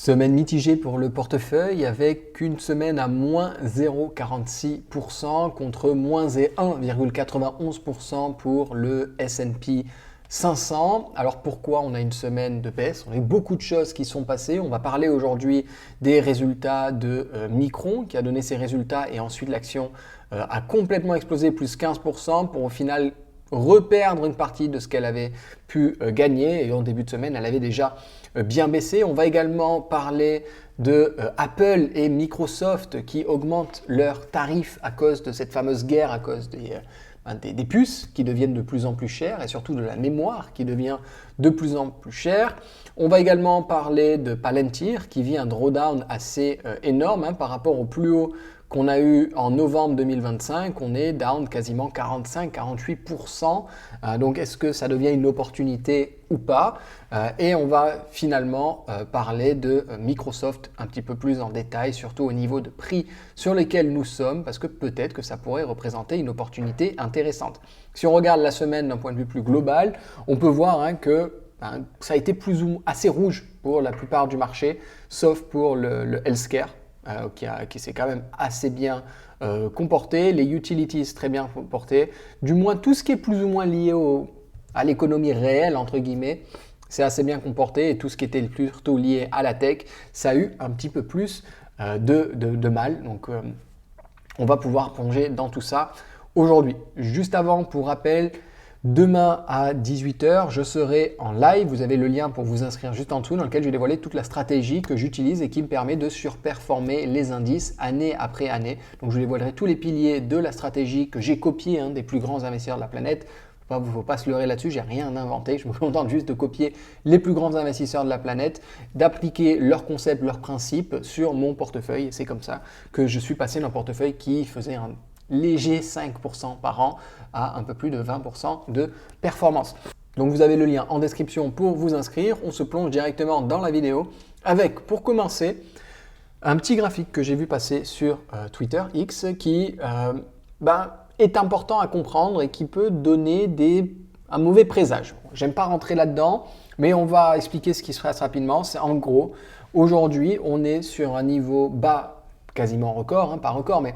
Semaine mitigée pour le portefeuille avec une semaine à moins 0,46% contre moins 1,91% pour le S&P 500. Alors pourquoi on a une semaine de baisse? On a eu beaucoup de choses qui sont passées. On va parler aujourd'hui des résultats de Micron qui a donné ses résultats et ensuite l'action a complètement explosé, plus 15% pour au final reperdre une partie de ce qu'elle avait pu gagner et en début de semaine elle avait déjà bien baissé. On va également parler de Apple et Microsoft qui augmentent leurs tarifs à cause de cette fameuse guerre, à cause des puces qui deviennent de plus en plus chères et surtout de la mémoire qui devient de plus en plus chère. On va également parler de Palantir qui vit un drawdown assez énorme par rapport au plus haut qu'on a eu en novembre 2025, on est down quasiment 45-48%. Donc est-ce que ça devient une opportunité ou pas? Et on va finalement parler de Microsoft un petit peu plus en détail, surtout au niveau de prix sur lesquels nous sommes, parce que peut-être que ça pourrait représenter une opportunité intéressante. Si on regarde la semaine d'un point de vue plus global, on peut voir que ça a été plus ou moins assez rouge pour la plupart du marché, sauf pour le healthcare. Qui s'est quand même assez bien comporté, les utilities très bien comportés, du moins tout ce qui est plus ou moins lié à l'économie réelle, entre guillemets, c'est assez bien comporté et tout ce qui était plutôt lié à la tech, ça a eu un petit peu plus de mal. Donc on va pouvoir plonger dans tout ça aujourd'hui. Juste avant, pour rappel, demain à 18h, je serai en live. Vous avez le lien pour vous inscrire juste en dessous dans lequel je vais dévoiler toute la stratégie que j'utilise et qui me permet de surperformer les indices année après année. Donc je vous dévoilerai tous les piliers de la stratégie que j'ai copié des plus grands investisseurs de la planète. Il ne faut pas se leurrer là-dessus, j'ai rien inventé. Je me contente juste de copier les plus grands investisseurs de la planète, d'appliquer leurs concepts, leurs principes sur mon portefeuille. Et c'est comme ça que je suis passé d'un portefeuille qui faisait un léger 5% par an à un peu plus de 20% de performance. Donc vous avez le lien en description pour vous inscrire. On se plonge directement dans la vidéo avec, pour commencer, un petit graphique que j'ai vu passer sur Twitter X qui est important à comprendre et qui peut donner un mauvais présage. J'aime pas rentrer là-dedans, mais on va expliquer ce qui se passe rapidement. C'est en gros, aujourd'hui, on est sur un niveau bas, quasiment record, pas record, mais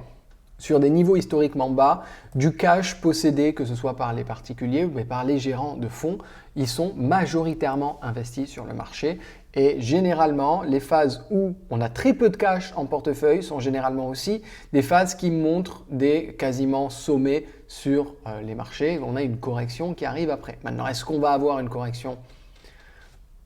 sur des niveaux historiquement bas, du cash possédé, que ce soit par les particuliers ou par les gérants de fonds, ils sont majoritairement investis sur le marché. Et généralement, les phases où on a très peu de cash en portefeuille sont généralement aussi des phases qui montrent des quasiment sommets sur les marchés. On a une correction qui arrive après. Maintenant, est-ce qu'on va avoir une correction ?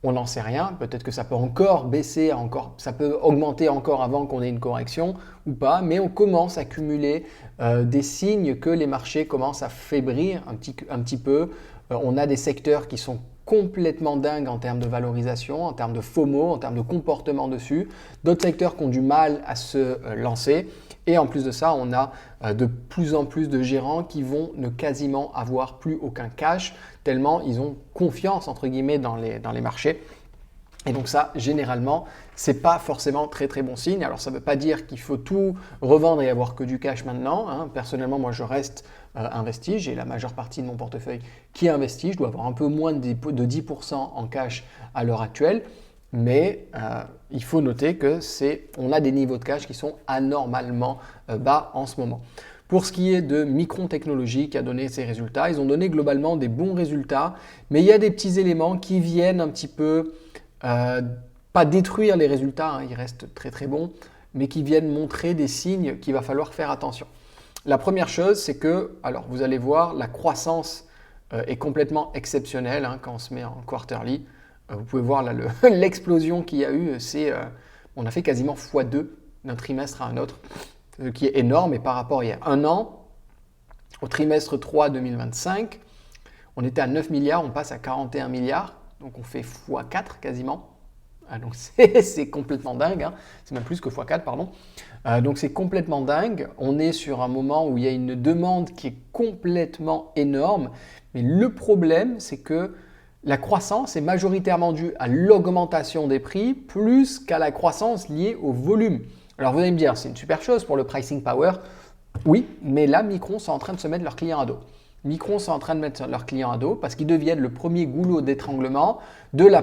On n'en sait rien, peut-être que ça peut encore baisser, ça peut augmenter encore avant qu'on ait une correction ou pas, mais on commence à cumuler des signes que les marchés commencent à faiblir un petit peu. On a des secteurs qui sont complètement dingues en termes de valorisation, en termes de FOMO, en termes de comportement dessus, d'autres secteurs qui ont du mal à se lancer. Et en plus de ça, on a de plus en plus de gérants qui vont ne quasiment avoir plus aucun cash, tellement ils ont confiance entre guillemets dans les marchés. Et donc ça, généralement, c'est pas forcément très très bon signe. Alors ça ne veut pas dire qu'il faut tout revendre et avoir que du cash maintenant. Personnellement, moi je reste investi. J'ai la majeure partie de mon portefeuille qui est investi. Je dois avoir un peu moins de 10% en cash à l'heure actuelle. Mais il faut noter que on a des niveaux de cash qui sont anormalement bas en ce moment. Pour ce qui est de Micron Technology qui a donné ses résultats, ils ont donné globalement des bons résultats, mais il y a des petits éléments qui viennent un petit peu, pas détruire les résultats, ils restent très très bons, mais qui viennent montrer des signes qu'il va falloir faire attention. La première chose, c'est que, alors vous allez voir, la croissance est complètement exceptionnelle quand on se met en quarterly. Vous pouvez voir là l'explosion qu'il y a eu, on a fait quasiment x2 d'un trimestre à un autre, ce qui est énorme. Et par rapport à il y a un an, au trimestre 3 2025, on était à 9 milliards, on passe à 41 milliards, donc on fait x4 quasiment. Donc c'est complètement dingue, c'est même plus que x4, pardon. Donc c'est complètement dingue, on est sur un moment où il y a une demande qui est complètement énorme, mais le problème c'est que la croissance est majoritairement due à l'augmentation des prix plus qu'à la croissance liée au volume. Alors vous allez me dire, c'est une super chose pour le pricing power. Oui, mais là, Micron sont en train de se mettre leurs clients à dos. Micron sont en train de mettre leurs clients à dos parce qu'ils deviennent le premier goulot d'étranglement de la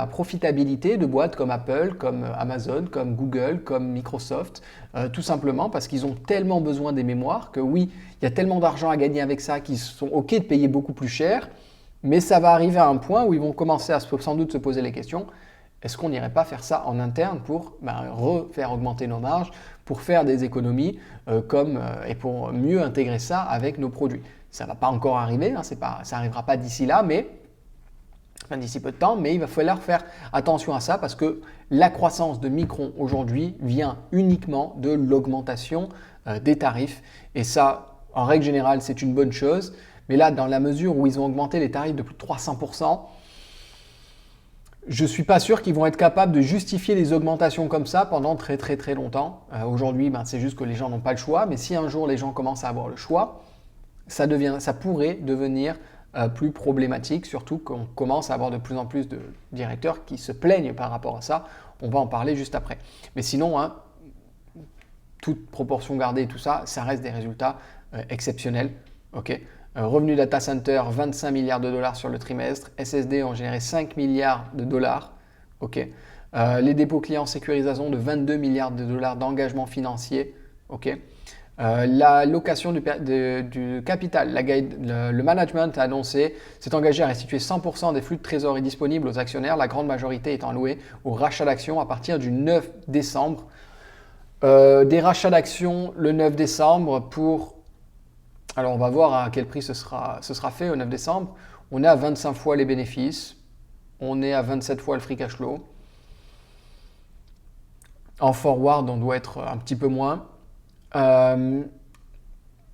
profitabilité de boîtes comme Apple, comme Amazon, comme Google, comme Microsoft, tout simplement parce qu'ils ont tellement besoin des mémoires que oui, il y a tellement d'argent à gagner avec ça qu'ils sont OK de payer beaucoup plus cher, mais ça va arriver à un point où ils vont commencer à sans doute se poser les questions. Est-ce qu'on n'irait pas faire ça en interne pour refaire augmenter nos marges, pour faire des économies et pour mieux intégrer ça avec nos produits? Ça ne va pas encore arriver, ça n'arrivera pas d'ici là, d'ici peu de temps, mais il va falloir faire attention à ça parce que la croissance de Micron aujourd'hui vient uniquement de l'augmentation des tarifs. Et ça, en règle générale, c'est une bonne chose. Mais là, dans la mesure où ils ont augmenté les tarifs de plus de 300%, je ne suis pas sûr qu'ils vont être capables de justifier les augmentations comme ça pendant très très très longtemps. Aujourd'hui, c'est juste que les gens n'ont pas le choix, mais si un jour les gens commencent à avoir le choix, ça pourrait devenir plus problématique, surtout qu'on commence à avoir de plus en plus de directeurs qui se plaignent par rapport à ça. On va en parler juste après. Mais sinon, toute proportion gardée et tout ça, ça reste des résultats exceptionnels. Okay. Revenu data center, 25 milliards de dollars sur le trimestre. SSD ont généré 5 milliards de dollars. Okay. Les dépôts clients sécurisation de 22 milliards de dollars d'engagement financier. Okay. La location du capital, le management a annoncé s'est engagé à restituer 100% des flux de trésorerie disponibles aux actionnaires, la grande majorité étant allouée au rachat d'actions à partir du 9 décembre. Des rachats d'actions le 9 décembre pour... Alors on va voir à quel prix ce sera fait au 9 décembre. On est à 25 fois les bénéfices, on est à 27 fois le free cash flow. En forward, on doit être un petit peu moins.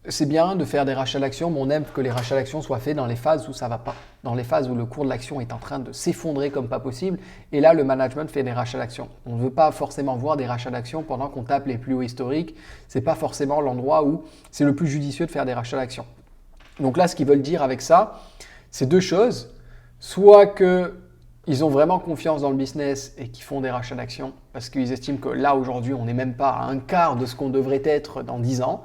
C'est bien de faire des rachats d'actions, mais on aime que les rachats d'actions soient faits dans les phases où ça ne va pas, dans les phases où le cours de l'action est en train de s'effondrer comme pas possible. Et là, le management fait des rachats d'actions. On ne veut pas forcément voir des rachats d'actions pendant qu'on tape les plus hauts historiques. Ce n'est pas forcément l'endroit où c'est le plus judicieux de faire des rachats d'actions. Donc là, ce qu'ils veulent dire avec ça, c'est deux choses. Soit qu'ils ont vraiment confiance dans le business et qu'ils font des rachats d'actions parce qu'ils estiment que là, aujourd'hui, on n'est même pas à un quart de ce qu'on devrait être dans 10 ans.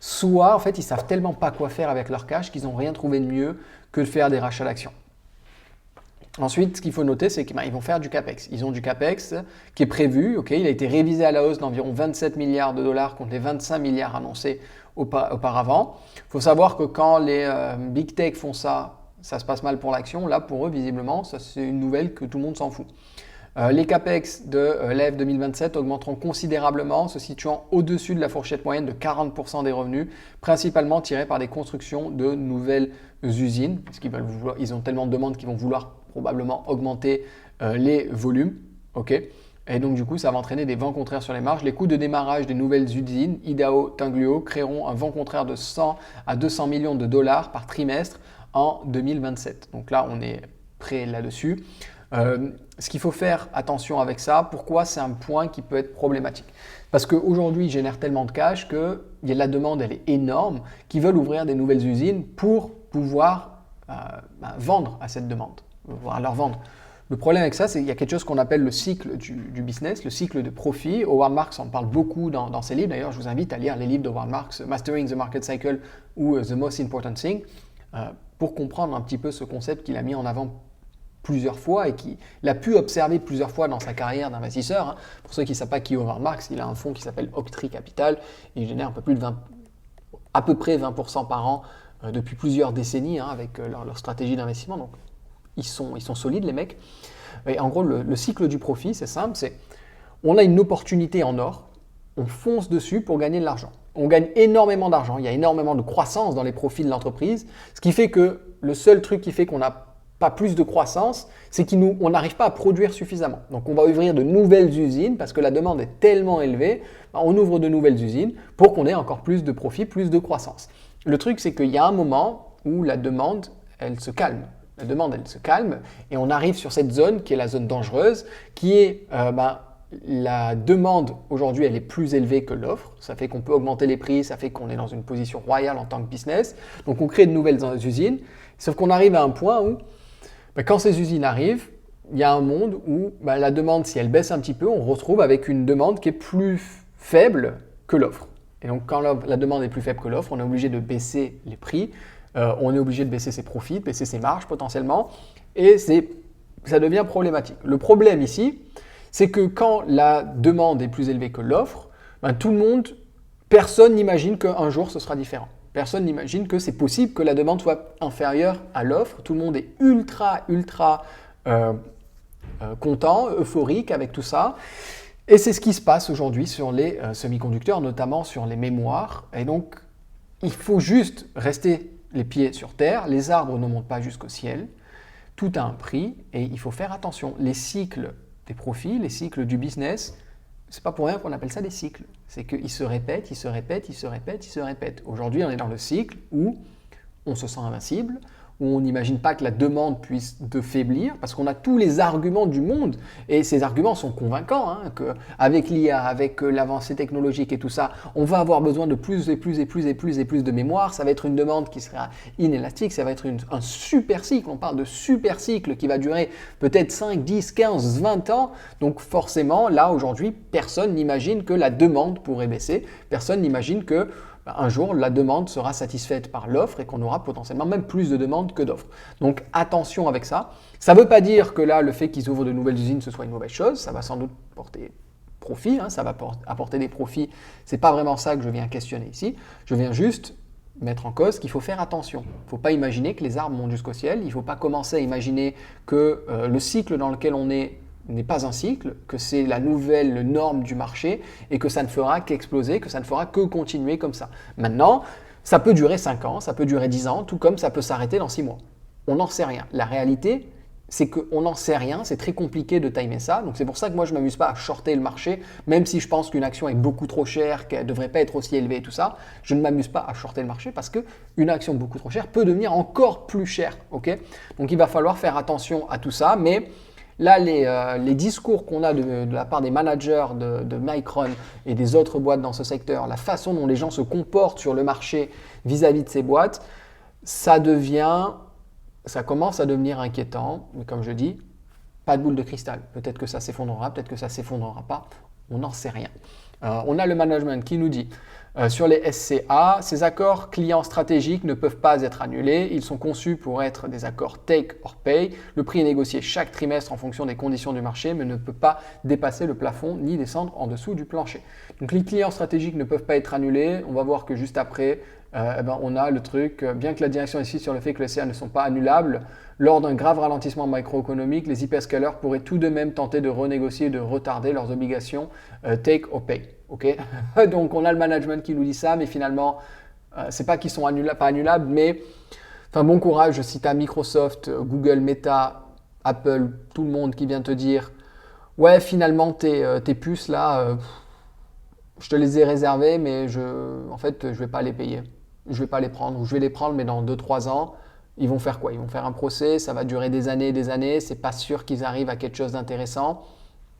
Soit, en fait, ils ne savent tellement pas quoi faire avec leur cash qu'ils n'ont rien trouvé de mieux que de faire des rachats d'actions. Ensuite, ce qu'il faut noter, c'est qu'ils vont faire du CAPEX. Ils ont du CAPEX qui est prévu. Okay, il a été révisé à la hausse d'environ 27 milliards de dollars contre les 25 milliards annoncés auparavant. Il faut savoir que quand les big tech font ça, ça se passe mal pour l'action. Là, pour eux, visiblement, ça, c'est une nouvelle que tout le monde s'en fout. Les CAPEX de l'EF 2027 augmenteront considérablement, se situant au-dessus de la fourchette moyenne de 40% des revenus, principalement tirés par des constructions de nouvelles usines, parce qu'ils ont tellement de demandes qu'ils vont vouloir probablement augmenter les volumes. Okay. Et donc du coup, ça va entraîner des vents contraires sur les marges. Les coûts de démarrage des nouvelles usines, Idaho, Tangluo, créeront un vent contraire de 100 à 200 millions de dollars par trimestre en 2027. Donc là, on est prêt là-dessus. Ce qu'il faut faire attention avec ça, pourquoi c'est un point qui peut être problématique? Parce qu'aujourd'hui, ils génèrent tellement de cash que la demande elle est énorme, qu'ils veulent ouvrir des nouvelles usines pour pouvoir vendre à cette demande, pouvoir leur vendre. Le problème avec ça, c'est qu'il y a quelque chose qu'on appelle le cycle du business, le cycle de profit. Howard Marks en parle beaucoup dans ses livres. D'ailleurs, je vous invite à lire les livres de Howard Marks, Mastering the Market Cycle ou The Most Important Thing, pour comprendre un petit peu ce concept qu'il a mis en avant plusieurs fois et qu'il a pu observer plusieurs fois dans sa carrière d'investisseur. Pour ceux qui ne savent pas qui est Howard Marks, il a un fonds qui s'appelle Oaktree Capital et il génère à peu près 20% par an depuis plusieurs décennies avec leur stratégie d'investissement. Donc, ils sont solides les mecs. Et en gros, le cycle du profit, c'est simple, on a une opportunité en or, on fonce dessus pour gagner de l'argent. On gagne énormément d'argent, il y a énormément de croissance dans les profits de l'entreprise, ce qui fait que le seul truc qui fait qu'on n'a pas plus de croissance, c'est qu'on n'arrive pas à produire suffisamment. Donc on va ouvrir de nouvelles usines parce que la demande est tellement élevée, on ouvre de nouvelles usines pour qu'on ait encore plus de profit, plus de croissance. Le truc, c'est qu'il y a un moment où la demande, elle se calme. La demande, elle se calme et on arrive sur cette zone qui est la zone dangereuse, qui est la demande aujourd'hui, elle est plus élevée que l'offre. Ça fait qu'on peut augmenter les prix, ça fait qu'on est dans une position royale en tant que business. Donc on crée de nouvelles usines, sauf qu'on arrive à un point où quand ces usines arrivent, il y a un monde où la demande, si elle baisse un petit peu, on retrouve avec une demande qui est plus faible que l'offre. Et donc quand la demande est plus faible que l'offre, on est obligé de baisser les prix on est obligé de baisser ses profits, de baisser ses marges potentiellement, et ça devient problématique. Le problème ici, c'est que quand la demande est plus élevée que l'offre, personne n'imagine qu'un jour ce sera différent. Personne n'imagine que c'est possible que la demande soit inférieure à l'offre. Tout le monde est ultra content, euphorique avec tout ça. Et c'est ce qui se passe aujourd'hui sur les semi-conducteurs, notamment sur les mémoires. Et donc, il faut juste rester les pieds sur terre. Les arbres ne montent pas jusqu'au ciel. Tout a un prix et il faut faire attention. Les cycles des profits, les cycles du business, c'est pas pour rien qu'on appelle ça des cycles. C'est qu'ils se répètent, ils se répètent, ils se répètent, ils se répètent. Aujourd'hui, on est dans le cycle où on se sent invincible, où on n'imagine pas que la demande puisse faiblir, parce qu'on a tous les arguments du monde, et ces arguments sont convaincants, qu'avec l'IA, avec l'avancée technologique et tout ça, on va avoir besoin de plus de mémoire, ça va être une demande qui sera inélastique, ça va être un super cycle, on parle de super cycle qui va durer peut-être 5, 10, 15, 20 ans, donc forcément, là aujourd'hui, personne n'imagine que la demande pourrait baisser, personne n'imagine que un jour, la demande sera satisfaite par l'offre et qu'on aura potentiellement même plus de demandes que d'offres. Donc attention avec ça. Ça ne veut pas dire que là, le fait qu'ils ouvrent de nouvelles usines, ce soit une mauvaise chose. Ça va sans doute porter profit, ça va apporter des profits. Ce n'est pas vraiment ça que je viens questionner ici. Je viens juste mettre en cause qu'il faut faire attention. Il ne faut pas imaginer que les arbres montent jusqu'au ciel. Il ne faut pas commencer à imaginer que le cycle dans lequel on est n'est pas un cycle, que c'est la nouvelle norme du marché et que ça ne fera qu'exploser, que ça ne fera que continuer comme ça. Maintenant, ça peut durer 5 ans, ça peut durer 10 ans, tout comme ça peut s'arrêter dans 6 mois. On n'en sait rien. La réalité, c'est qu'on n'en sait rien, c'est très compliqué de timer ça. Donc c'est pour ça que moi je ne m'amuse pas à shorter le marché, même si je pense qu'une action est beaucoup trop chère, qu'elle ne devrait pas être aussi élevée et tout ça, je ne m'amuse pas à shorter le marché parce qu'une action beaucoup trop chère peut devenir encore plus chère. Okay, donc il va falloir faire attention à tout ça, mais là, les discours qu'on a de la part des managers de Micron et des autres boîtes dans ce secteur, la façon dont les gens se comportent sur le marché vis-à-vis de ces boîtes, ça commence à devenir inquiétant. Mais comme je dis, pas de boule de cristal. Peut-être que ça s'effondrera, peut-être que ça ne s'effondrera pas. On n'en sait rien. On a le management qui nous dit sur les SCA, ces accords clients stratégiques ne peuvent pas être annulés. Ils sont conçus pour être des accords take or pay. Le prix est négocié chaque trimestre en fonction des conditions du marché, mais ne peut pas dépasser le plafond ni descendre en dessous du plancher. Donc les clients stratégiques ne peuvent pas être annulés. On va voir que juste après, on a le truc, bien que la direction insiste sur le fait que les SCA ne sont pas annulables, lors d'un grave ralentissement macroéconomique, les hyperscalers pourraient tout de même tenter de renégocier et de retarder leurs obligations take or pay. Okay. Donc on a le management qui nous dit ça, mais finalement, c'est pas qu'ils sont pas annulables, mais bon courage si tu as Microsoft, Google, Meta, Apple, tout le monde qui vient te dire ouais, finalement tes puces là, je te les ai réservées, mais en fait, je vais pas les payer. Je vais pas les prendre, ou je vais les prendre, mais dans 2-3 ans, ils vont faire quoi? Ils vont faire un procès, ça va durer des années, c'est pas sûr qu'ils arrivent à quelque chose d'intéressant.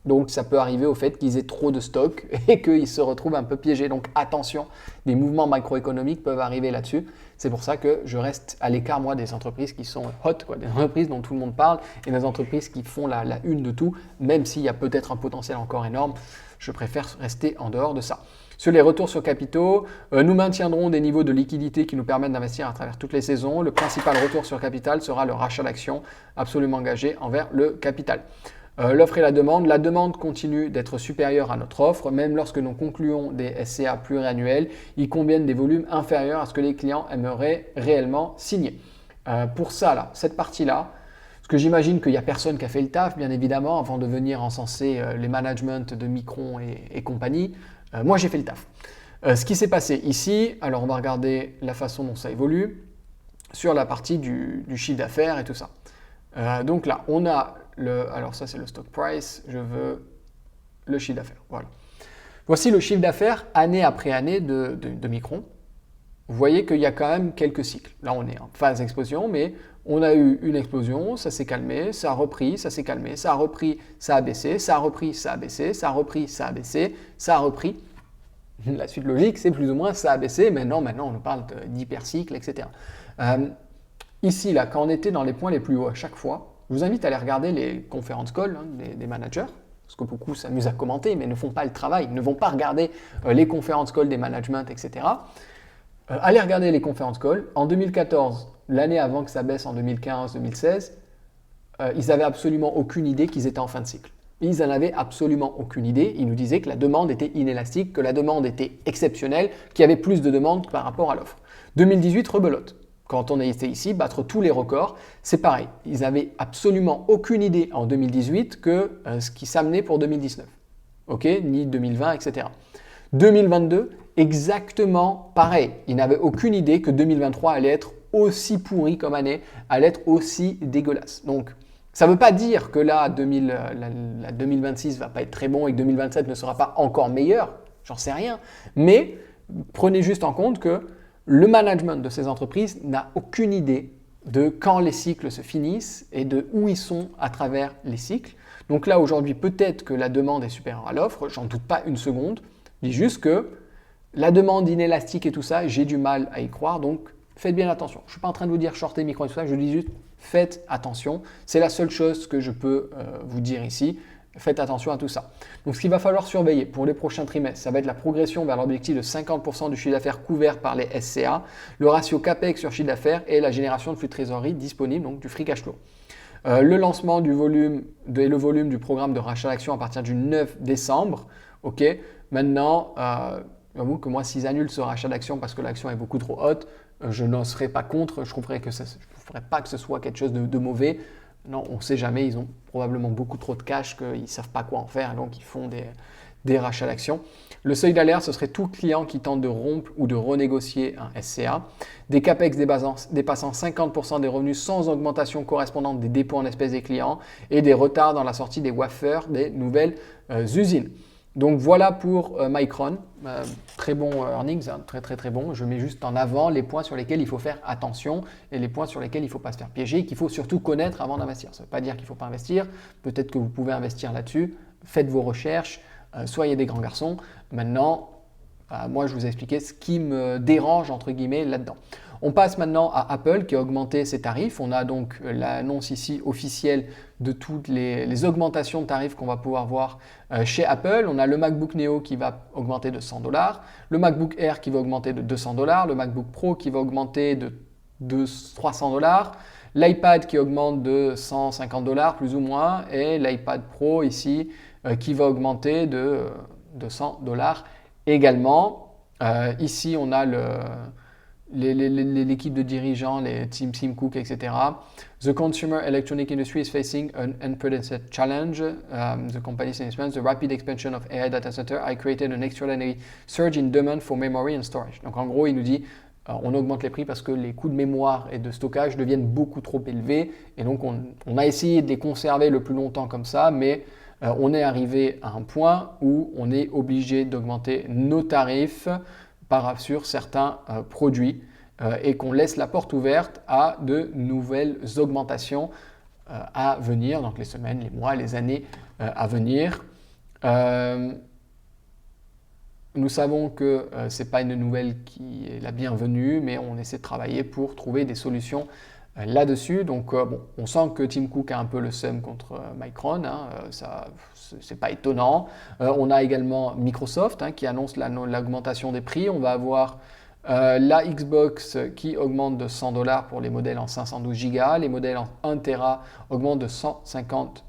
Donc ça peut arriver au fait qu'ils aient trop de stock et qu'ils se retrouvent un peu piégés. Donc attention, des mouvements macroéconomiques peuvent arriver là-dessus. C'est pour ça que je reste à l'écart, moi, des entreprises qui sont hot, des entreprises dont tout le monde parle et des entreprises qui font la une de tout, même s'il y a peut-être un potentiel encore énorme. Je préfère rester en dehors de ça. Sur les retours sur capitaux, nous maintiendrons des niveaux de liquidité qui nous permettent d'investir à travers toutes les saisons. Le principal retour sur capital sera le rachat d'actions absolument engagé envers le capital. L'offre et la demande continue d'être supérieure à notre offre, même lorsque nous concluons des SCA pluriannuels, ils contiennent des volumes inférieurs à ce que les clients aimeraient réellement signer. Pour ça, là, cette partie-là, parce que j'imagine qu'il n'y a personne qui a fait le taf, bien évidemment, avant de venir encenser les managements de Micron et compagnie. Moi, j'ai fait le taf. Ce qui s'est passé ici, alors on va regarder la façon dont ça évolue sur la partie du chiffre d'affaires et tout ça. Donc là, on a alors ça c'est le stock price, je veux le chiffre d'affaires. Voilà. Voici le chiffre d'affaires année après année de Micron. Vous voyez qu'il y a quand même quelques cycles. Là, on est en phase d'explosion, mais on a eu une explosion, ça s'est calmé, ça a repris, ça s'est calmé, ça a repris, ça a baissé, ça a repris, ça a baissé, ça a repris, ça a baissé, ça a repris. La suite logique, c'est plus ou moins ça a baissé, mais non, maintenant on nous parle d'hypercycle, etc. Ici, là, quand on était dans les points les plus hauts à chaque fois, je vous invite à aller regarder les conférences call des managers, parce que beaucoup s'amusent à commenter, mais ne font pas le travail, ne vont pas regarder les conférences call des managements, etc. Allez regarder les conférences call. En 2014, l'année avant que ça baisse en 2015-2016, ils n'avaient absolument aucune idée qu'ils étaient en fin de cycle. Ils n'en avaient absolument aucune idée. Ils nous disaient que la demande était inélastique, que la demande était exceptionnelle, qu'il y avait plus de demandes par rapport à l'offre. 2018, rebelote. Quand on a été ici, battre tous les records, c'est pareil. Ils n'avaient absolument aucune idée en 2018 que ce qui s'amenait pour 2019. Ok, ni 2020, etc. 2022, exactement pareil. Ils n'avaient aucune idée que 2023 allait être aussi pourri comme année, allait être aussi dégueulasse. Donc, ça ne veut pas dire que là, 2026 ne va pas être très bon et que 2027 ne sera pas encore meilleur, j'en sais rien. Mais prenez juste en compte que le management de ces entreprises n'a aucune idée de quand les cycles se finissent et de où ils sont à travers les cycles. Donc là, aujourd'hui, peut-être que la demande est supérieure à l'offre, j'en doute pas une seconde. Je dis juste que la demande inélastique et tout ça, j'ai du mal à y croire, donc faites bien attention. Je ne suis pas en train de vous dire shorter micro et tout ça, je dis juste faites attention. C'est la seule chose que je peux vous dire ici. Faites attention à tout ça. Donc, ce qu'il va falloir surveiller pour les prochains trimestres, ça va être la progression vers l'objectif de 50% du chiffre d'affaires couvert par les SCA, le ratio CAPEX sur chiffre d'affaires et la génération de flux de trésorerie disponible, donc du free cash flow. Le lancement du volume et le volume du programme de rachat d'actions à partir du 9 décembre. Ok. Maintenant, j'avoue que moi, s'ils annulent ce rachat d'actions parce que l'action est beaucoup trop haute, je n'en serais pas contre. Je ne ferais pas que ce soit quelque chose de mauvais. Non, on ne sait jamais, ils ont probablement beaucoup trop de cash qu'ils ne savent pas quoi en faire, donc ils font des rachats d'actions. Le seuil d'alerte, ce serait tout client qui tente de rompre ou de renégocier un SCA. Des CAPEX dépassant 50% des revenus sans augmentation correspondante des dépôts en espèces des clients et des retards dans la sortie des wafers des nouvelles usines. Donc voilà pour Micron, très bon earnings, hein, très bon. Je mets juste en avant les points sur lesquels il faut faire attention et les points sur lesquels il ne faut pas se faire piéger et qu'il faut surtout connaître avant d'investir. Ça ne veut pas dire qu'il ne faut pas investir, peut-être que vous pouvez investir là-dessus, faites vos recherches, soyez des grands garçons. Maintenant, moi je vous ai expliqué ce qui me dérange entre guillemets là-dedans. On passe maintenant à Apple qui a augmenté ses tarifs. On a donc l'annonce ici officielle de toutes les augmentations de tarifs qu'on va pouvoir voir chez Apple. On a le MacBook Neo qui va augmenter de $100, le MacBook Air qui va augmenter de $200, le MacBook Pro qui va augmenter de $300, l'iPad qui augmente de $150 plus ou moins et l'iPad Pro ici qui va augmenter de $100 également. Ici, on a l'équipe de dirigeants, les Tim Cook, etc. The consumer electronic industry is facing an unprecedented challenge. The company's announcements, the rapid expansion of AI data center has created an extraordinary surge in demand for memory and storage. Donc en gros, il nous dit on augmente les prix parce que les coûts de mémoire et de stockage deviennent beaucoup trop élevés et donc on a essayé de les conserver le plus longtemps comme ça, mais on est arrivé à un point où on est obligé d'augmenter nos tarifs sur certains produits et qu'on laisse la porte ouverte à de nouvelles augmentations à venir, donc les semaines, les mois, les années à venir. Nous savons que ce n'est pas une nouvelle qui est la bienvenue, mais on essaie de travailler pour trouver des solutions là-dessus. Donc, on sent que Tim Cook a un peu le seum contre Micron, hein, ça, c'est pas étonnant. On a également Microsoft hein, qui annonce l'augmentation des prix. On va avoir la Xbox qui augmente de $100 pour les modèles en 512 Go, les modèles en 1 Tera augmentent de $150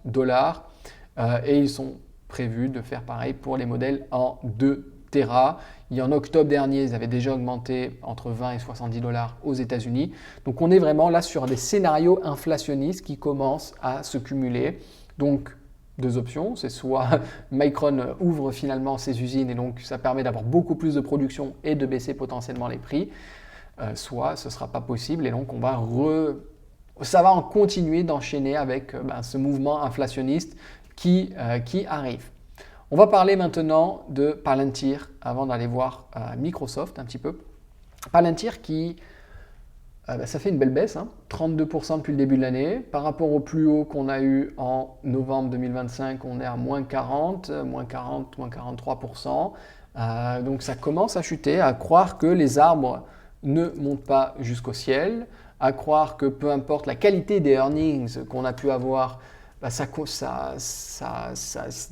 et ils sont prévus de faire pareil pour les modèles en 2 Tera. Et en octobre dernier, ils avaient déjà augmenté entre 20 et $70 aux États-Unis. Donc on est vraiment là sur des scénarios inflationnistes qui commencent à se cumuler. Donc deux options, c'est soit Micron ouvre finalement ses usines et donc ça permet d'avoir beaucoup plus de production et de baisser potentiellement les prix, soit ce ne sera pas possible et donc ça va en continuer d'enchaîner avec ce mouvement inflationniste qui arrive. On va parler maintenant de Palantir avant d'aller voir Microsoft un petit peu. Palantir qui, ça fait une belle baisse, hein, 32% depuis le début de l'année. Par rapport au plus haut qu'on a eu en novembre 2025, on est à moins 43%. Donc ça commence à chuter, à croire que les arbres ne montent pas jusqu'au ciel, à croire que peu importe la qualité des earnings qu'on a pu avoir,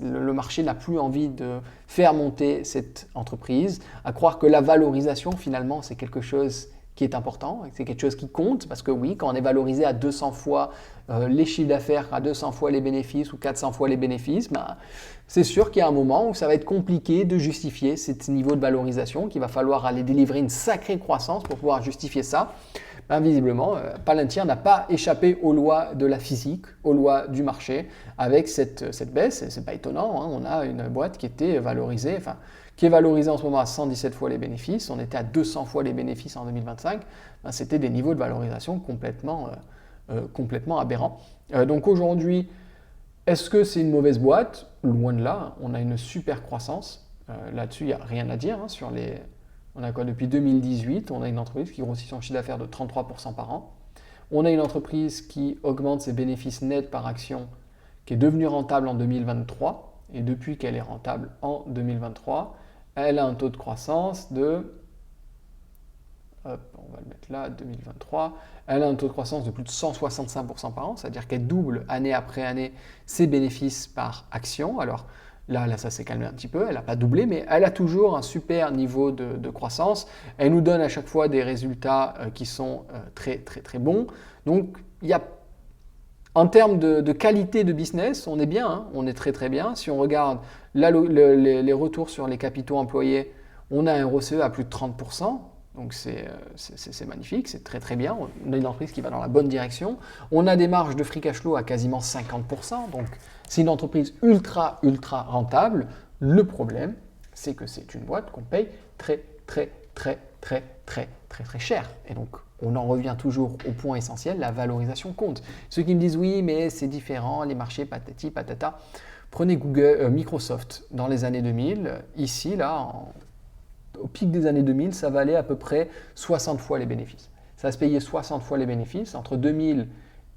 le marché n'a plus envie de faire monter cette entreprise, à croire que la valorisation, finalement, c'est quelque chose qui est important, c'est quelque chose qui compte, parce que oui, quand on est valorisé à 200 fois les chiffres d'affaires, à 200 fois les bénéfices ou 400 fois les bénéfices, c'est sûr qu'il y a un moment où ça va être compliqué de justifier ce niveau de valorisation, qu'il va falloir aller délivrer une sacrée croissance pour pouvoir justifier ça. Visiblement, Palantir n'a pas échappé aux lois de la physique, aux lois du marché avec cette baisse. Ce n'est pas étonnant, hein. On a une boîte qui était valorisée, qui est valorisée en ce moment à 117 fois les bénéfices. On était à 200 fois les bénéfices en 2025. C'était des niveaux de valorisation complètement aberrants. Donc aujourd'hui, est-ce que c'est une mauvaise boîte? Loin de là, on a une super croissance. Là-dessus, il n'y a rien à dire, hein, sur les... On a quoi depuis 2018? On a une entreprise qui grossit son chiffre d'affaires de 33% par an. On a une entreprise qui augmente ses bénéfices nets par action, qui est devenue rentable en 2023. Et depuis qu'elle est rentable en 2023, elle a un taux de croissance de... Hop, on va le mettre là, 2023. Elle a un taux de croissance de plus de 165% par an, c'est-à-dire qu'elle double année après année ses bénéfices par action. Alors, Là, ça s'est calmé un petit peu, elle n'a pas doublé, mais elle a toujours un super niveau de croissance. Elle nous donne à chaque fois des résultats qui sont très, très, très bons. Donc, en termes de qualité de business, on est bien, hein, on est très, très bien. Si on regarde les retours sur les capitaux employés, on a un ROCE à plus de 30%. Donc c'est magnifique, c'est très très bien. On a une entreprise qui va dans la bonne direction. On a des marges de free cash flow à quasiment 50%. Donc c'est une entreprise ultra ultra rentable. Le problème, c'est que c'est une boîte qu'on paye très très très très très très très cher. Et donc on en revient toujours au point essentiel, la valorisation compte. Ceux qui me disent oui mais c'est différent, les marchés patati patata. Prenez Microsoft dans les années 2000. Ici là, au pic des années 2000, ça valait à peu près 60 fois les bénéfices. Ça se payait 60 fois les bénéfices. Entre 2000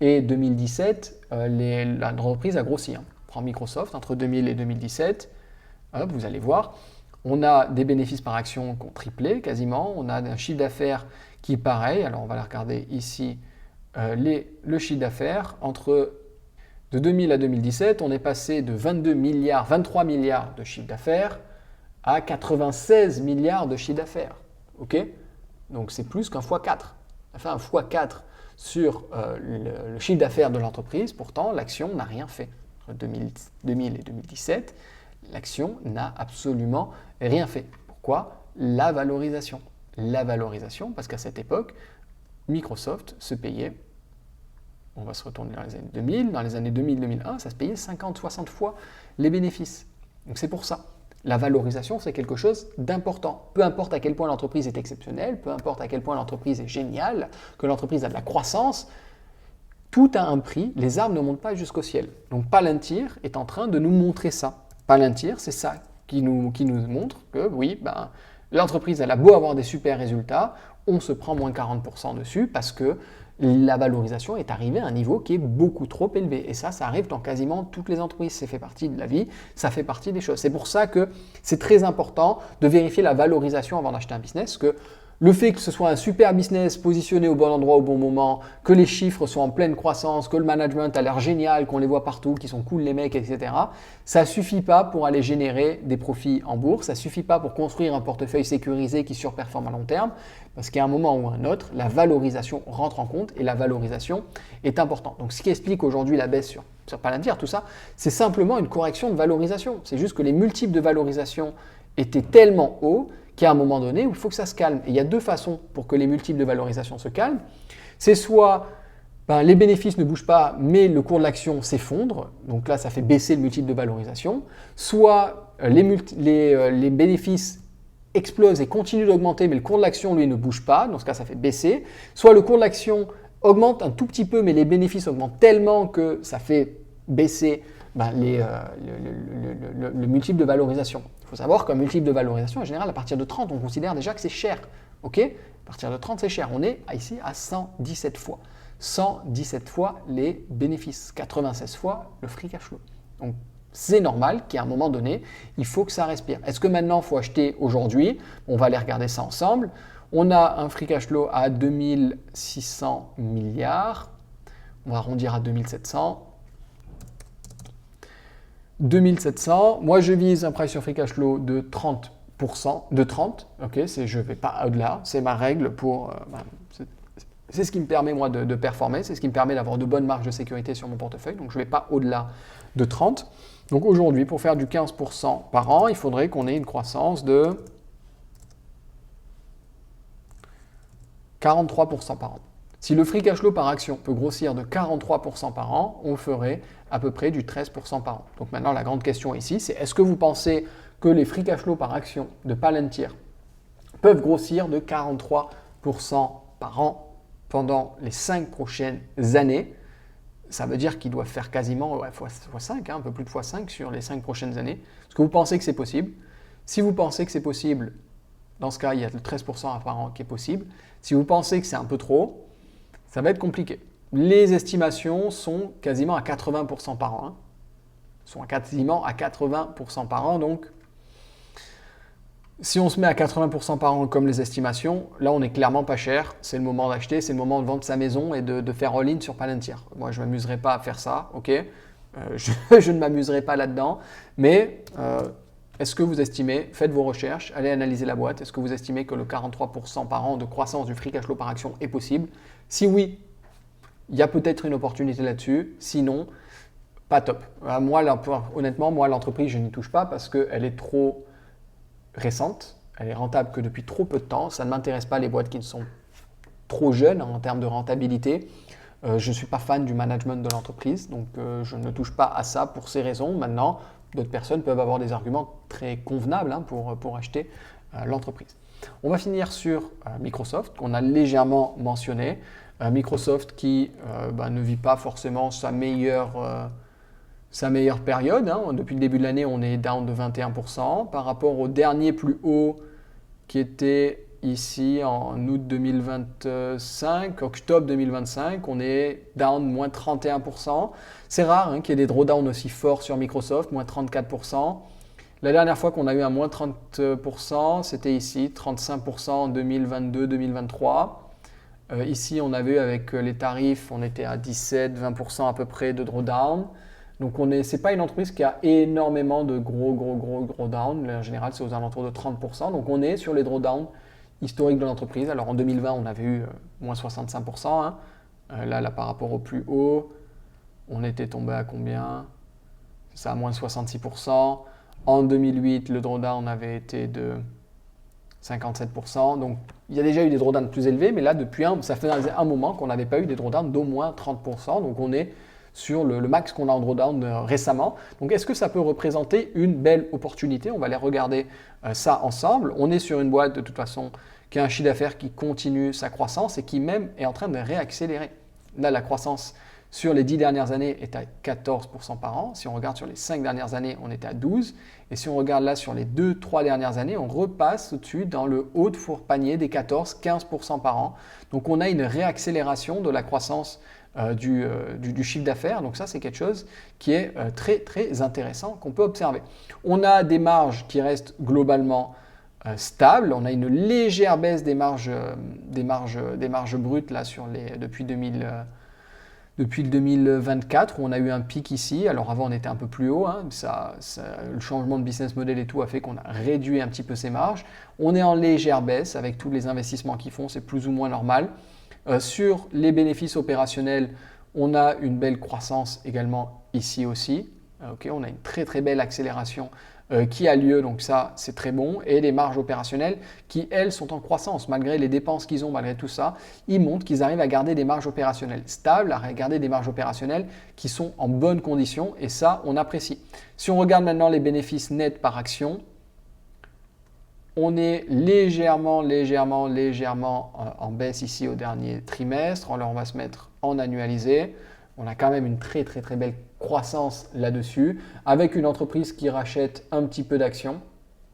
et 2017, l'entreprise a grossi. Hein. On prend Microsoft, entre 2000 et 2017, hop, vous allez voir, on a des bénéfices par action qui ont triplé quasiment. On a un chiffre d'affaires qui est pareil. Alors on va la regarder ici, le chiffre d'affaires. De 2000 à 2017, on est passé de 23 milliards de chiffre d'affaires à 96 milliards de chiffre d'affaires. Okay, donc c'est plus qu'un x4. Ça fait un x4 sur le chiffre d'affaires de l'entreprise. Pourtant, l'action n'a rien fait. Entre 2000 et 2017, l'action n'a absolument rien fait. Pourquoi? La valorisation. La valorisation, parce qu'à cette époque, Microsoft se payait, on va se retourner dans les années 2000, dans les années 2000-2001, ça se payait 50-60 fois les bénéfices. Donc c'est pour ça. La valorisation, c'est quelque chose d'important. Peu importe à quel point l'entreprise est exceptionnelle, peu importe à quel point l'entreprise est géniale, que l'entreprise a de la croissance, tout a un prix, les arbres ne montent pas jusqu'au ciel. Donc Palantir est en train de nous montrer ça. Palantir, c'est ça qui nous montre que oui, l'entreprise elle a beau avoir des super résultats, on se prend moins 40% dessus parce que la valorisation est arrivée à un niveau qui est beaucoup trop élevé. Et ça arrive dans quasiment toutes les entreprises. Ça fait partie de la vie, ça fait partie des choses. C'est pour ça que c'est très important de vérifier la valorisation avant d'acheter un business, que le fait que ce soit un super business positionné au bon endroit au bon moment, que les chiffres sont en pleine croissance, que le management a l'air génial, qu'on les voit partout, qu'ils sont cool les mecs, etc. Ça ne suffit pas pour aller générer des profits en bourse, ça ne suffit pas pour construire un portefeuille sécurisé qui surperforme à long terme, parce qu'à un moment ou à un autre, la valorisation rentre en compte et la valorisation est importante. Donc ce qui explique aujourd'hui la baisse sur Palantir, tout ça, c'est simplement une correction de valorisation. C'est juste que les multiples de valorisation étaient tellement hauts qu'à un moment donné, il faut que ça se calme. Et il y a deux façons pour que les multiples de valorisation se calment. C'est soit les bénéfices ne bougent pas, mais le cours de l'action s'effondre. Donc là, ça fait baisser le multiple de valorisation. Soit les bénéfices explosent et continuent d'augmenter, mais le cours de l'action, lui, ne bouge pas. Dans ce cas, ça fait baisser. Soit le cours de l'action augmente un tout petit peu, mais les bénéfices augmentent tellement que ça fait baisser le multiple de valorisation. Il faut savoir qu'un multiple de valorisation, en général, à partir de 30, on considère déjà que c'est cher. Okay, à partir de 30, c'est cher. On est ici à 117 fois. 117 fois les bénéfices, 96 fois le free cash flow. Donc, c'est normal qu'à un moment donné, il faut que ça respire. Est-ce que maintenant, il faut acheter aujourd'hui? On va aller regarder ça ensemble. On a un free cash flow à 2600 milliards. On va arrondir à 2700. 2700. Moi, je vise un price sur free cash flow de 30%, de 30. Ok, je ne vais pas au-delà. C'est ma règle pour. C'est ce qui me permet, moi, de performer. C'est ce qui me permet d'avoir de bonnes marges de sécurité sur mon portefeuille. Donc, je ne vais pas au-delà de 30. Donc, aujourd'hui, pour faire du 15% par an, il faudrait qu'on ait une croissance de 43% par an. Si le free cash flow par action peut grossir de 43% par an, on ferait à peu près du 13% par an. Donc maintenant, la grande question ici, c'est est-ce que vous pensez que les free cash flow par action de Palantir peuvent grossir de 43% par an pendant les 5 prochaines années? Ça veut dire qu'ils doivent faire quasiment x5, un peu plus de x5 sur les 5 prochaines années. Est-ce que vous pensez que c'est possible? Si vous pensez que c'est possible, dans ce cas, il y a le 13% par an qui est possible. Si vous pensez que c'est un peu trop, ça va être compliqué. Les estimations sont quasiment à 80% par an. Sont quasiment à 80% par an. Donc, si on se met à 80% par an comme les estimations, là, on n'est clairement pas cher. C'est le moment d'acheter, c'est le moment de vendre sa maison et de faire all-in sur Palantir. Moi, je ne m'amuserai pas à faire ça, ok. Je ne m'amuserai pas là-dedans. Mais est-ce que vous estimez, faites vos recherches, allez analyser la boîte, est-ce que vous estimez que le 43% par an de croissance du free cash flow par action est possible? Si oui, il y a peut-être une opportunité là-dessus. Sinon, pas top. Moi, honnêtement, moi, l'entreprise, je n'y touche pas parce qu'elle est trop récente. Elle est rentable que depuis trop peu de temps. Ça ne m'intéresse pas les boîtes qui sont trop jeunes en termes de rentabilité. Je ne suis pas fan du management de l'entreprise, donc je ne touche pas à ça pour ces raisons. Maintenant, d'autres personnes peuvent avoir des arguments très convenables pour acheter l'entreprise. On va finir sur Microsoft, qu'on a légèrement mentionné. Microsoft qui ne vit pas forcément sa meilleure période. Depuis le début de l'année, on est down de 21%. Par rapport au dernier plus haut qui était ici en août 2025, octobre 2025, on est down moins 31%. C'est rare qu'il y ait des drawdowns aussi forts sur Microsoft, moins 34%. La dernière fois qu'on a eu un moins 30%, c'était ici, 35% en 2022-2023. Ici, on a vu avec les tarifs, on était à 17-20% à peu près de drawdown. Donc, ce n'est pas une entreprise qui a énormément de gros drawdowns. En général, c'est aux alentours de 30%. Donc, on est sur les drawdowns historiques de l'entreprise. Alors, en 2020, on avait eu moins 65%. Là, par rapport au plus haut, on était tombé à combien? C'est ça, moins 66%. En 2008, le drawdown avait été de 57%. Donc, il y a déjà eu des drawdowns plus élevés, mais là, ça fait un moment qu'on n'avait pas eu des drawdowns d'au moins 30%. Donc, on est sur le max qu'on a en drawdown récemment. Donc, est-ce que ça peut représenter une belle opportunité? On va aller regarder ça ensemble. On est sur une boîte, de toute façon, qui a un chiffre d'affaires qui continue sa croissance et qui même est en train de réaccélérer. Là, la croissance sur les 10 dernières années est à 14% par an. Si on regarde sur les 5 dernières années, on était à 12%. Et si on regarde là sur les 2-3 dernières années, on repasse au-dessus dans le haut de four panier des 14-15% par an. Donc on a une réaccélération de la croissance du chiffre d'affaires. Donc ça, c'est quelque chose qui est très intéressant qu'on peut observer. On a des marges qui restent globalement stables. On a une légère baisse des marges brutes là, depuis le 2024, où on a eu un pic ici. Alors avant, on était un peu plus haut. Le changement de business model et tout a fait qu'on a réduit un petit peu ces marges. On est en légère baisse avec tous les investissements qu'ils font, c'est plus ou moins normal. Sur les bénéfices opérationnels, on a une belle croissance également ici aussi. On a une très belle accélération qui a lieu, donc ça c'est très bon, et les marges opérationnelles qui elles sont en croissance malgré les dépenses qu'ils ont, malgré tout ça, ils montrent qu'ils arrivent à garder des marges opérationnelles stables, à garder des marges opérationnelles qui sont en bonnes conditions, et ça on apprécie. Si on regarde maintenant les bénéfices nets par action, on est légèrement en baisse ici au dernier trimestre. Alors on va se mettre en annualisé. On a quand même une très belle croissance là-dessus, avec une entreprise qui rachète un petit peu d'actions,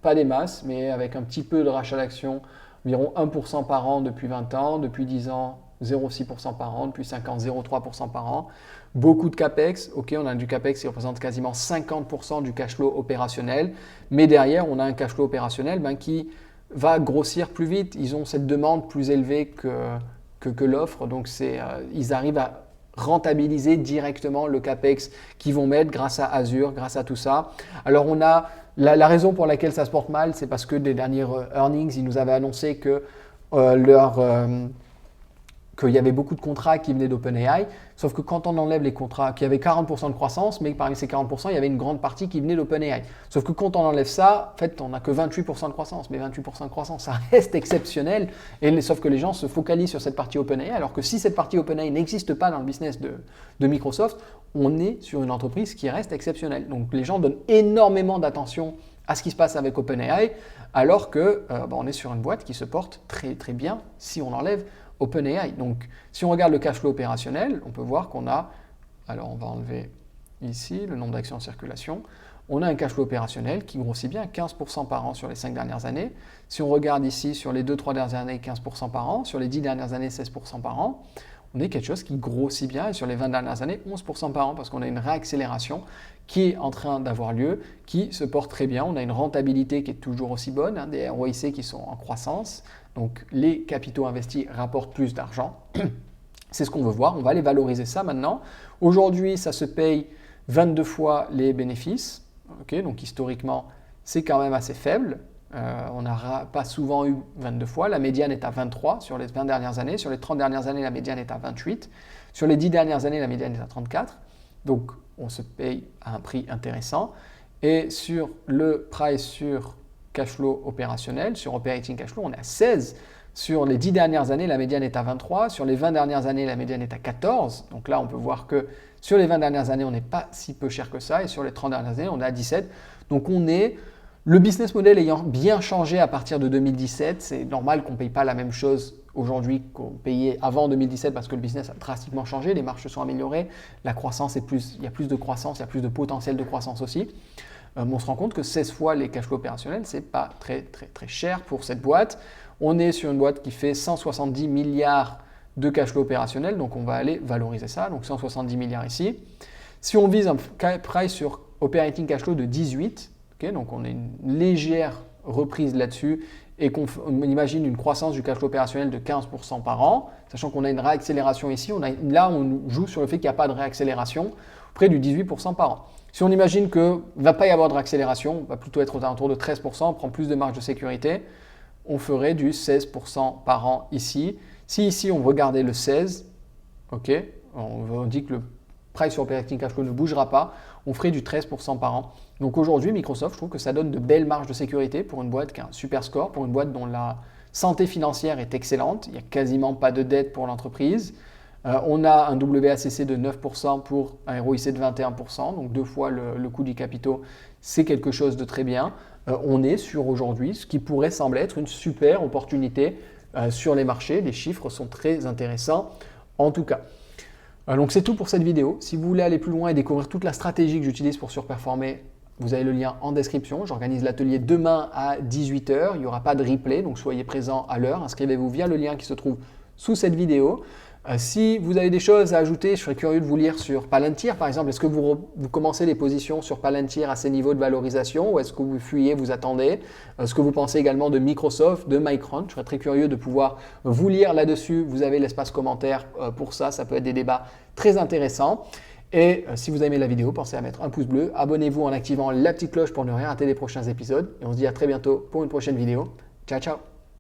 pas des masses, mais avec un petit peu de rachat d'actions, environ 1% par an depuis 20 ans, depuis 10 ans, 0,6% par an, depuis 5 ans, 0,3% par an. Beaucoup de CAPEX, on a du CAPEX qui représente quasiment 50% du cash flow opérationnel, mais derrière, on a un cash flow opérationnel qui va grossir plus vite. Ils ont cette demande plus élevée que l'offre, donc ils arrivent à rentabiliser directement le CAPEX qu'ils vont mettre grâce à Azure, grâce à tout ça. Alors on a la raison pour laquelle ça se porte mal, c'est parce que des dernières earnings, ils nous avaient annoncé que qu'il y avait beaucoup de contrats qui venaient d'OpenAI, sauf que quand on enlève les contrats, qu'il y avait 40% de croissance, mais parmi ces 40%, il y avait une grande partie qui venait d'OpenAI. Sauf que quand on enlève ça, en fait, on n'a que 28% de croissance, mais 28% de croissance, ça reste exceptionnel, sauf que les gens se focalisent sur cette partie OpenAI, alors que si cette partie OpenAI n'existe pas dans le business de Microsoft, on est sur une entreprise qui reste exceptionnelle. Donc les gens donnent énormément d'attention à ce qui se passe avec OpenAI, alors que on est sur une boîte qui se porte très très bien si on enlève OpenAI. Donc, si on regarde le cash flow opérationnel, on peut voir qu'on a, alors on va enlever ici le nombre d'actions en circulation, on a un cash flow opérationnel qui grossit bien 15% par an sur les 5 dernières années. Si on regarde ici sur les 2-3 dernières années, 15% par an, sur les 10 dernières années, 16% par an, on a quelque chose qui grossit bien et sur les 20 dernières années, 11% par an parce qu'on a une réaccélération qui est en train d'avoir lieu, qui se porte très bien. On a une rentabilité qui est toujours aussi bonne, des ROIC qui sont en croissance. Donc les capitaux investis rapportent plus d'argent. C'est ce qu'on veut voir. On va aller valoriser ça maintenant. Aujourd'hui, ça se paye 22 fois les bénéfices. Donc historiquement, c'est quand même assez faible. On n'a pas souvent eu 22 fois. La médiane est à 23 sur les 20 dernières années. Sur les 30 dernières années, la médiane est à 28. Sur les 10 dernières années, la médiane est à 34. Donc on se paye à un prix intéressant. Et sur le price sur cash flow opérationnel, sur operating cash flow, on est à 16. Sur les 10 dernières années, la médiane est à 23. Sur les 20 dernières années, la médiane est à 14. Donc là, on peut voir que sur les 20 dernières années, on n'est pas si peu cher que ça. Et sur les 30 dernières années, on est à 17. Donc le business model ayant bien changé à partir de 2017, c'est normal qu'on ne paye pas la même chose aujourd'hui qu'on payait avant 2017 parce que le business a drastiquement changé, les marges se sont améliorées, la croissance il y a plus de croissance, il y a plus de potentiel de croissance aussi. On se rend compte que 16 fois les cash flows opérationnels, ce n'est pas très cher pour cette boîte. On est sur une boîte qui fait 170 milliards de cash flow opérationnel, donc on va aller valoriser ça, donc 170 milliards ici. Si on vise un price sur operating cash flow de 18, donc on a une légère reprise là-dessus et qu'on imagine une croissance du cash flow opérationnel de 15% par an, sachant qu'on a une réaccélération ici, là on joue sur le fait qu'il n'y a pas de réaccélération, près du 18% par an. Si on imagine qu'il ne va pas y avoir de réaccélération, on va plutôt être aux alentours de 13%, on prend plus de marge de sécurité, on ferait du 16% par an ici. Si ici on regardait le 16, on dit que le price sur operating cash flow ne bougera pas, on ferait du 13% par an. Donc aujourd'hui, Microsoft, je trouve que ça donne de belles marges de sécurité pour une boîte qui a un super score, pour une boîte dont la santé financière est excellente. Il n'y a quasiment pas de dette pour l'entreprise. On a un WACC de 9% pour un ROIC de 21%, donc 2 fois le coût du capital. C'est quelque chose de très bien. On est sur aujourd'hui ce qui pourrait sembler être une super opportunité sur les marchés. Les chiffres sont très intéressants en tout cas. Donc c'est tout pour cette vidéo. Si vous voulez aller plus loin et découvrir toute la stratégie que j'utilise pour surperformer, vous avez le lien en description. J'organise l'atelier demain à 18 h. Il n'y aura pas de replay, donc soyez présents à l'heure. Inscrivez-vous via le lien qui se trouve sous cette vidéo. Si vous avez des choses à ajouter, je serais curieux de vous lire sur Palantir par exemple. Est-ce que vous commencez les positions sur Palantir à ces niveaux de valorisation ou est-ce que vous fuyez, vous attendez? Ce que vous pensez également de Microsoft, de Micron? Je serais très curieux de pouvoir vous lire là-dessus. Vous avez l'espace commentaire pour ça. Ça peut être des débats très intéressants. Et si vous avez aimé la vidéo, pensez à mettre un pouce bleu. Abonnez-vous en activant la petite cloche pour ne rien rater des prochains épisodes. Et on se dit à très bientôt pour une prochaine vidéo. Ciao, ciao!